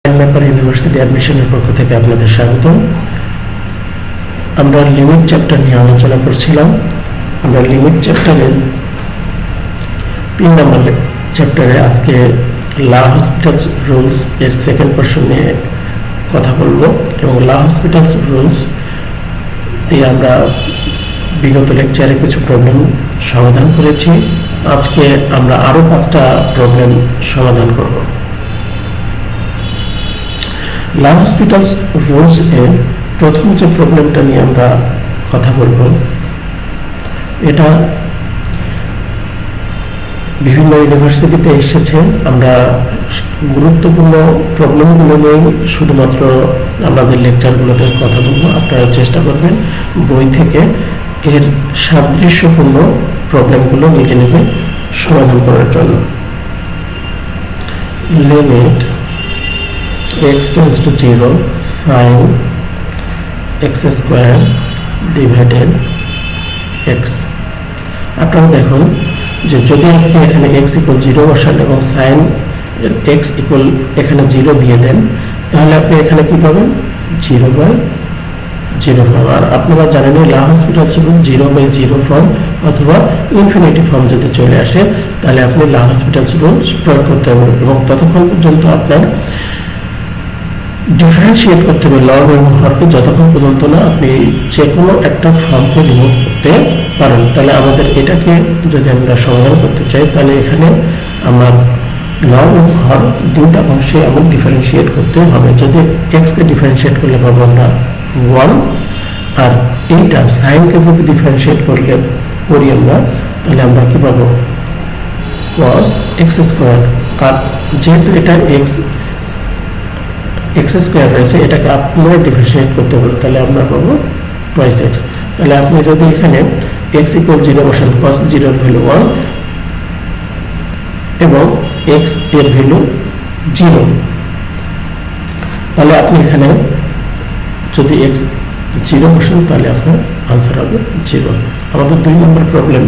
ব্যাপার ইউনিভার্সিটি অ্যাডমিশনের পক্ষ থেকে আপনাদের স্বাগতম। আমরা লিমিট চ্যাপ্টার নিয়ে আলোচনা করছিলাম। আমরা লিমিট চ্যাপ্টারের 3 নম্বর চ্যাপ্টারে আজকে লা হসপিটালস রুলস এর সেকেন্ড পোর্শন নিয়ে কথা বলবো এবং লা হসপিটালস রুলস দিয়ে আমরা বিগত লেকচারে কিছু প্রবলেম সমাধান করেছি। আজকে আমরা আরো 5টা প্রবলেম সমাধান করব। লা হসপিটালস রুলস এর প্রথম যে প্রবলেমটা নিয়ে আমরা কথা বলবো, এটা বিভিন্ন ইউনিভার্সিটিতে এসেছে। আমরা গুরুত্বপূর্ণ প্রবলেমগুলো নিয়ে শুধুমাত্র আমাদের লেকচারগুলোতে কথা বলবো। আপনারা চেষ্টা করবেন বই থেকে এর সাদৃশ্যপূর্ণ প্রবলেমগুলো নিজে নিজে সমাধান করার জন্য। Limit x tends to 0 sin x square divided x। আপনারা দেখুন যে যদি আপনি এখানে x equal 0 বসান এবং sin x equal এখানে 0 দিয়ে দেন, তাহলে আপনি এখানে কি পাবেন? 0/0 ফর্ম। আর আপনারা জানেন লা হসপিটালস রুল 0/0 ফর্ম অথবা ইনফিনিটি ফর্ম যদি চলে আসে, তাহলে আপনি লা হসপিটালস রুল প্রয়োগ করতে হবে এবং ততক্ষণ পর্যন্ত আপনার ডিফারেন্সিয়েট করতে হবে লব এবং হরকে, যতক্ষণ পর্যন্ত না আপনি যে কোনো একটা ফর্মকে রিমুভ করতে পারেন। তাহলে আমাদের এটাকে যদি আমরা সমাধান করতে চাই, তাহলে এখানে আমার লব এবং হর দুটা অংশে আমার ডিফারেন্সিয়েট করতে হবে। যদি এক্সকে ডিফারেন্সিয়েট করলে পাবো আমরা 1, আর এইটা সাইনকে যদি ডিফারেন্সিয়েট করি আমরা, তাহলে আমরা কি পাবো? cos x square. আর যেহেতু এটা x স্কয়ার রয়েছে, এটাকে আপনারা ডিফারেন্সিয়েট করতে পারেন, তাহলে আমরা পাবো 2x। তাহলে আপনি যদি এখানে x equal 0 বসান, cos 0 এর ভ্যালু 1 এবং x এর ভ্যালু 0, তাহলে আপনি এখানে যদি x 0 বসান, তাহলে আপনার আনসার হবে 0। আমাদের 2 নম্বর problem,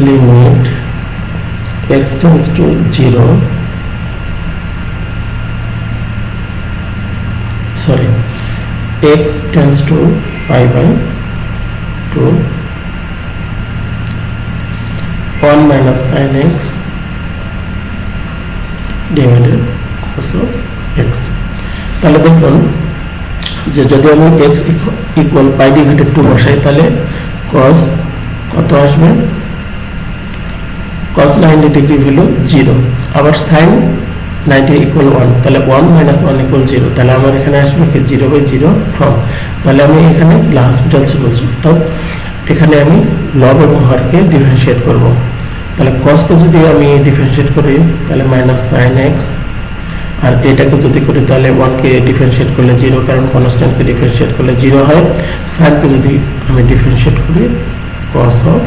limit x tends to 0 x tends to pi/2 1 minus sin x divided cos of x। তাহলে দেখুন যে যদি আমি x equal pi/2 বসাই, তাহলে cos কত আসবে? cos 90 ডিগ্রি ভ্যালু 0, আবার sin 90 equal 1, তাহলে 1 minus 1 equal 0, তাহলে আমার এখানে আসবে কি 0/0 ফর্ম। তাহলে আমি এখানে লা হসপিটালস বলছি, তো এখানে আমি লব এবং হরকে ডিফারেন্সিয়েট করব। তাহলে cos কে যদি আমি ডিফারেন্সিয়েট করি, তাহলে মাইনাস sin x, আর এটাকে যদি করি তাহলে 1 কে ডিফারেন্সিয়েট করলে 0, কারণ কনস্ট্যান্টকে ডিফারেন্সিয়েট করলে 0 হয়। sin কে যদি আমি ডিফারেন্সিয়েট করি cos of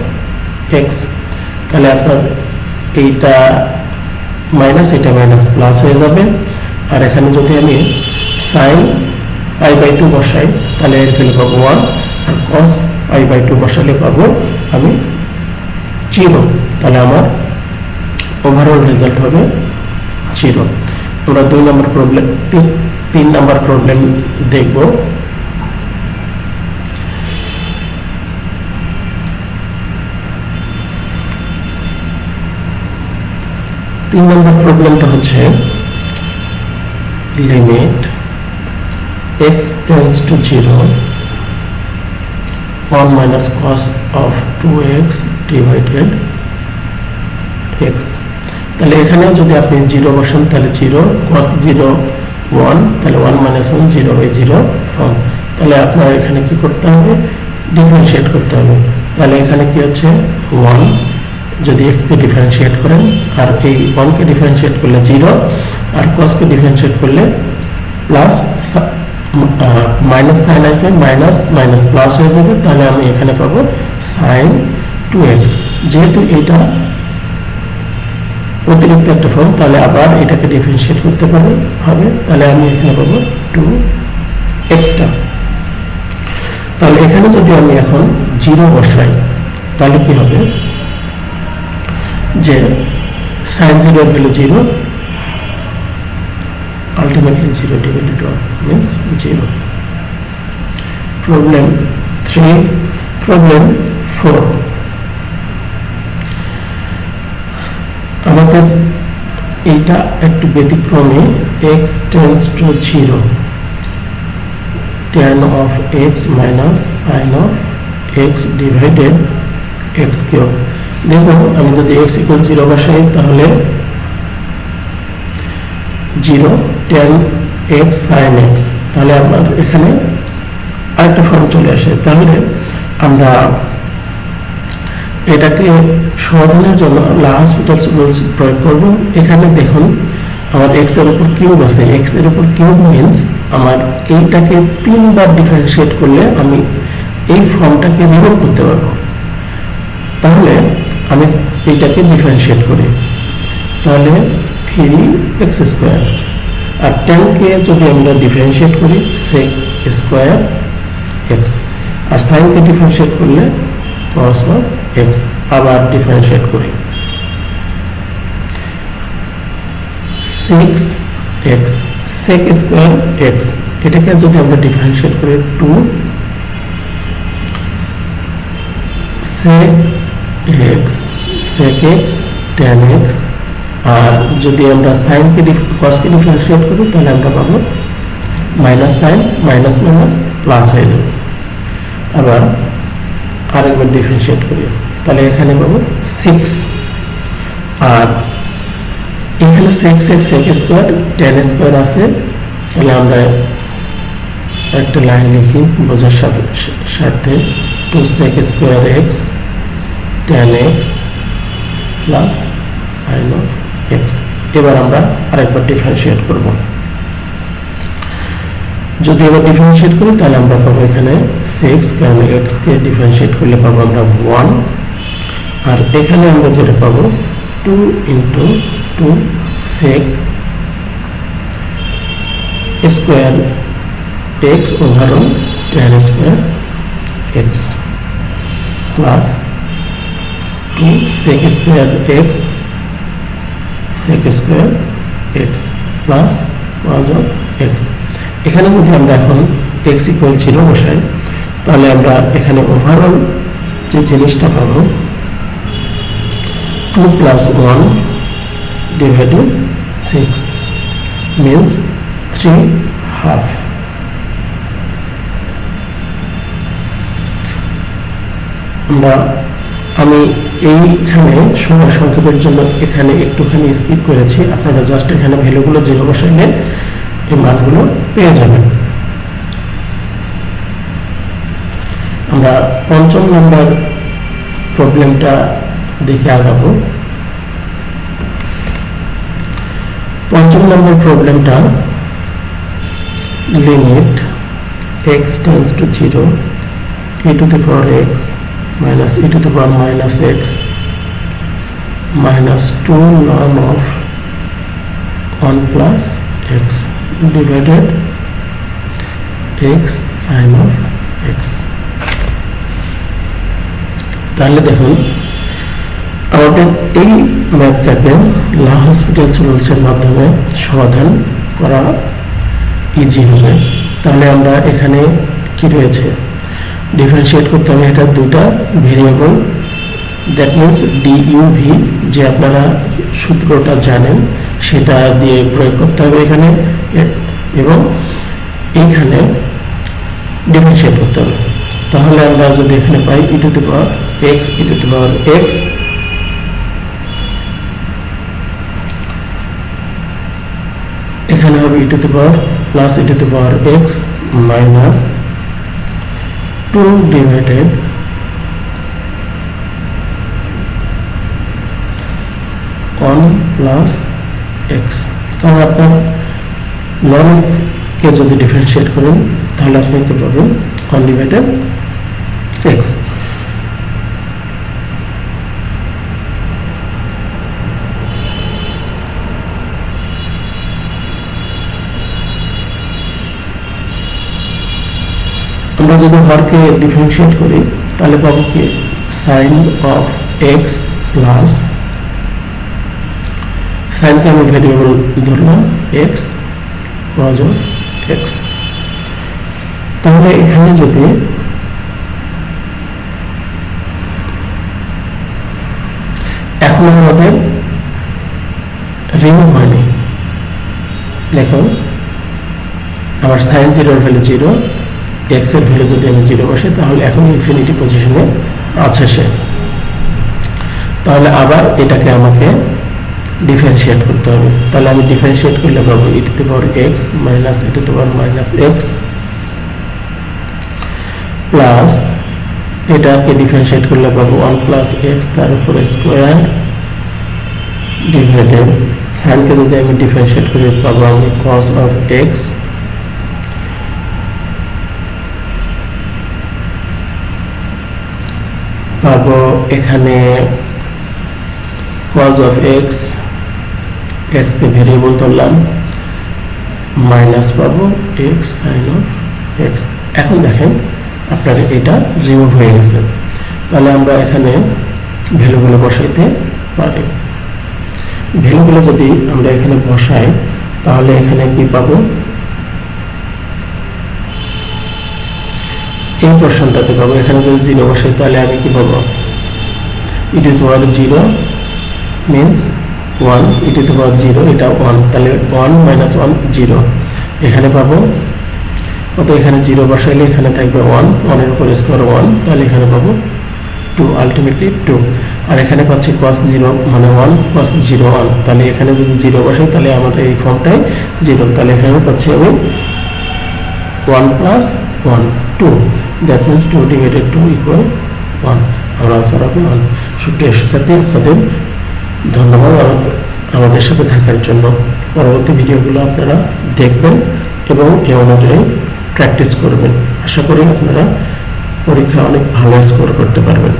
x, তাহলে আপনার এইটা মাইনাস, এটা মাইনাস প্লাস হয়ে যাবে। আর এখানে যদি আমি sin pi/2 বসাই, তাহলে এর ভ্যালু পাবো 1, আর cos pi/2 বসালে পাবো আমি 0। তাহলে আমার ওভারঅল রেজাল্ট হবে 0। আমরা 2 নম্বর প্রবলেম 3 নম্বর প্রবলেম দেখব। তিন নম্বর প্রবলেমটা হচ্ছে limit x tends to 0 1 minus cos of 2x divided x। তাহলে এখানে যদি আপনি 0 বসান, তাহলে 0, cos 0 1, তাহলে 1 minus 1 0/0 ফর্ম। তাহলে আপনার এখানে কি করতে হবে? ডিফারেন্সিয়েট করতে হবে। তাহলে এখানে কি হচ্ছে 1 যদি x কে ডিফারেন্সিয়েট করেন, আর এই 1 কে ডিফারেন্সিয়েট করলে 0, আর cos কে ডিফারেন্সিয়েট করলে প্লাস মাইনাস সাইন আসবে, মাইনাস মাইনাস প্লাস হয়ে যাবে। তাহলে আমি এখানে পাবো sin 2x। যেহেতু এটা অতিরিক্ত একটা ফর্ম, তাহলে আবার এটাকে ডিফারেন্সিয়েট করতে হবে। তাহলে আমি এখানে পাবো 2x। তাহলে এখানে যদি আমি এখন 0 বসাই, তাহলে কি হবে? যে sin 0 এর value 0, ultimately 0 divided 1 means 0. Problem 3. Problem 4. আমাদের এটা একটু ব্যতিক্রমী, x tends to 0, tan of x minus sin of x divided x cube. দেখো আমি যদি x equal 0 বসাই তাহলে 0 tan x sin x, তাহলে আমার এখানে আরেকটা ফর্ম চলে আসে। তাহলে আমরা এটাকে সমাধানের জন্য LHospital's রুলস প্রয়োগ করব। এখানে দেখুন আমার x এর উপর কিউব আছে, x এর উপর কিউব মিন্স আমার এইটাকে 3 বার ডিফারেন্সিয়েট করলে আমি এই ফর্মটাকে রিমুভ করতে পারবো। তাহলে আমি এইটাকে ডিফারেন্সিয়েট করি, তাহলে 3x², আর 10 কে যদি আমরা ডিফারেন্সিয়েট করি sec² x, আর sin কে ডিফারেন্সিয়েট করলে cos of x, আবার ডিফারেন্সিয়েট করি 6x sec² x, এটাকে যদি আমরা ডিফারেন্সিয়েট করি 2 sec x sec x tan x, আর যদি আমরা sin কে cos কে ডিফারেন্সিয়েট করি তাহলে আমরা পাবো minus sin minus minus plus হয়ে যাবে। আবার আরেকবার ডিফারেন্সিয়েট করি তাহলে এখানে পাবো 6, আর এখানে sec x sec² tan square আছে, তাহলে আমরা একটা লাইন লিখি বোঝার সাথে 2 sec² x tan x plus sin of x। এবার আমরা আরেকবার ডিফারেন্সিয়েট করব, যদি এবার ডিফারেন্সিয়েট করি তাহলে আমরা পাবো এখানে 6, কারণ x কে ডিফারেন্সিয়েট করলে পাবো আমরা 1, আর এখানে আমরা যেটা পাবো 2 × 2 sec² x over tan² x plus 2 sec² x sec² x plus cos of x। এখানে যদি আমরা এখন x equal 0 বসাই তাহলে আমরা এখানে ওভারঅল যে জিনিসটা পাবো 2 + 1 divided 6 means 3/2। আমি এইখানে সময় সংক্ষেপের জন্য এখানে একটুখানি স্কিপ করেছি, আপনারা জাস্ট এখানে ভ্যালুগুলো জিরো বসাইলে এই মানগুলো পেয়ে যাবেন। আমরা 5ম নম্বর প্রবলেমটা দেখে আগাবো। 5ম নম্বর প্রবলেমটা limit x tends to 0 e to the power x minus e to the power minus x minus 2 ln of 1 plus x divided x sin of x। তাহলে দেখুন আমাদের এই ম্যাথটাকে LHospital's রুলসের মাধ্যমে সমাধান করা ইজি হবে। তাহলে আমরা এখানে কি রয়েছে ডিফারেন্সিয়েট করতে হবে, এটা দুটা ভেরিয়েবল, দ্যাট মিন্স DUV, যে আপনারা সূত্রটা জানেন সেটা দিয়ে প্রয়োগ করতে হবে এখানে, এবং এইখানে ডিফারেন্সিয়েট করতে হবে। তাহলে আমরা যদি এখানে পাই e to the power x e to the power x এখানে হবে e to the power plus e to the power x minus 2 divided on plus x। কারণ আপনার লন কে যদি ডিফারেন্সিয়েট করেন তাহলে আপনি কি পাবেন 1 divided x। আমরা যদি হরকে ডিফারেন্সিয়েট করি তাহলে পাবো কি sin of x plus সাইনকে আমি ভেরিয়েবল ধরলাম এক্স, cos of x। তাহলে এখানে যদি এখন আমাদের রিমুভ হয়নি, দেখো আমার সাইন 0 এর ভ্যালু 0, এক্স এর ভ্যালু যদি আমি 0 বসাই তাহলে এখন ইনফিনিটি পজিশনে আছে সে। তাহলে আবার এটাকে আমাকে ডিফারেন্সিয়েট করতে হবে। তাহলে আমি ডিফারেন্সিয়েট করলে পাবো e to the power x minus e to the power minus x plus এটাকে ডিফারেন্সিয়েট করলে পাবো 1 প্লাস x তার উপর স্কয়ার ডিভাইডেড সাইনকে যদি আমি ডিফারেন্সিয়েট করি পাবো আমি cos অফ x পাবো এখানে cos of x, x K variable ধরলাম, মাইনাস পাবো x sin অফ x। এখন দেখেন আপনার এটা রিমুভ হয়ে গেছে। তাহলে আমরা এখানে ভ্যালুগুলো বসাইতে পারি। ভ্যালুগুলো যদি আমরা এখানে বসাই তাহলে এখানে কি পাবো, এই পোরশনটাতে পাবো। এখানে যদি 0 বসাই তাহলে আমি কি পাবো, e to the power 0 means 1, e to the power 0 এটা 1, তাহলে 1 minus 1 0 এখানে পাবো কত, এখানে 0 বসাইলে এখানে থাকবে 1, 1 এর উপর স্কয়ার 1, তাহলে এখানে পাবো 2, আলটিমেটলি 2। আর এখানে পাচ্ছি cos 0 মানে 1 cos 0 1, তাহলে এখানে যদি 0 বসাই তাহলে আমার এই ফর্মটাই 0, তাহলে এখানে পাচ্ছি আমি 1 plus 1 2, that means 2 divided 2 equal 1, our answer হবে 1। সুপ্রিয় শিক্ষার্থী, আপনাদের ধন্যবাদ আমাদের সাথে থাকার জন্য। পরবর্তী ভিডিওগুলো আপনারা দেখবেন এবং এই অনুযায়ী প্র্যাকটিস করবেন। আশা করি আপনারা পরীক্ষা অনেক ভালো স্কোর করতে পারবেন।